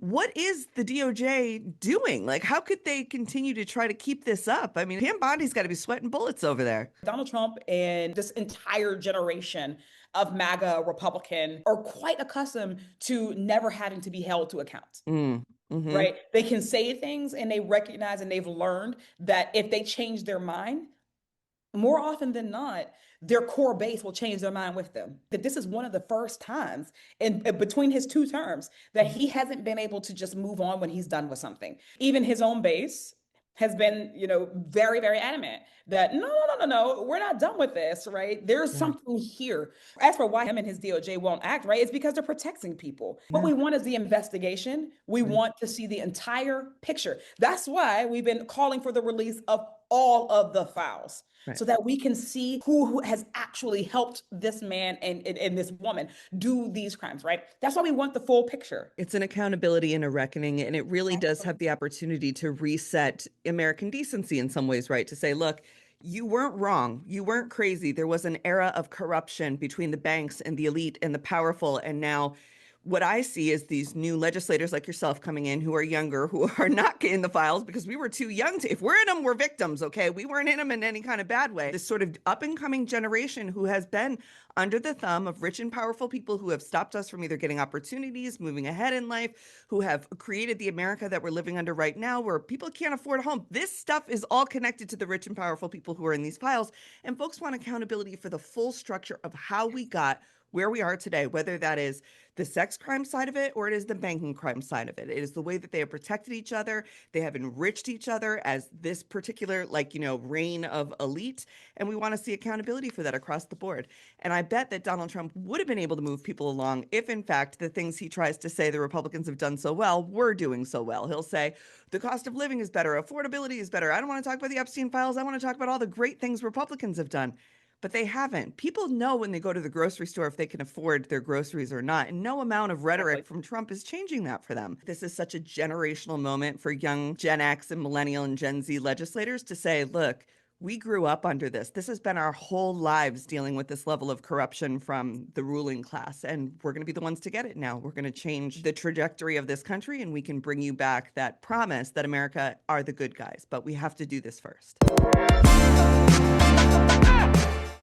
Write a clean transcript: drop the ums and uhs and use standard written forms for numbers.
What is the DOJ doing? Like, how could they continue to try to keep this up? I mean, Pam Bondi's got to be sweating bullets over there. Donald Trump and this entire generation of MAGA Republican are quite accustomed to never having to be held to account. Mm-hmm. Right? They can say things and they recognize and they've learned that if they change their mind, more often than not, their core base will change their mind with them. That this is one of the first times in between his two terms that he hasn't been able to just move on when he's done with something. Even his own base has been, very, very adamant that no, we're not done with this, right? There's Yeah. something here. As for why him and his DOJ won't act, right, it's because they're protecting people. What Yeah. we want is the investigation. We Right. want to see the entire picture. That's why we've been calling for the release of all of the files Right. so that we can see who has actually helped this man and this woman do these crimes, right? That's why we want the full picture. It's an accountability and a reckoning, and it really does have the opportunity to reset American decency in some ways, right? To say, look, you weren't wrong. You weren't crazy. There was an era of corruption between the banks and the elite and the powerful. And now what I see is these new legislators like yourself coming in who are younger, who are not in the files because we were too young to, if we're in them, we're victims, okay? We weren't in them in any kind of bad way. This sort of up and coming generation who has been under the thumb of rich and powerful people who have stopped us from either getting opportunities, moving ahead in life, who have created the America that we're living under right now, where people can't afford a home. This stuff is all connected to the rich and powerful people who are in these files. And folks want accountability for the full structure of how we got where we are today, whether that is the sex crime side of it or it is the banking crime side of it. It is the way that they have protected each other. They have enriched each other as this particular, reign of elite. And we want to see accountability for that across the board. And I bet that Donald Trump would have been able to move people along if, in fact, the things he tries to say the Republicans have done so well were doing so well. He'll say the cost of living is better, affordability is better. I don't want to talk about the Epstein files. I want to talk about all the great things Republicans have done. But they haven't. People know when they go to the grocery store if they can afford their groceries or not. And no amount of rhetoric from Trump is changing that for them. This is such a generational moment for young Gen X and Millennial and Gen Z legislators to say, look, we grew up under this. This has been our whole lives dealing with this level of corruption from the ruling class. And we're going to be the ones to get it now. We're going to change the trajectory of this country and we can bring you back that promise that America are the good guys. But we have to do this first.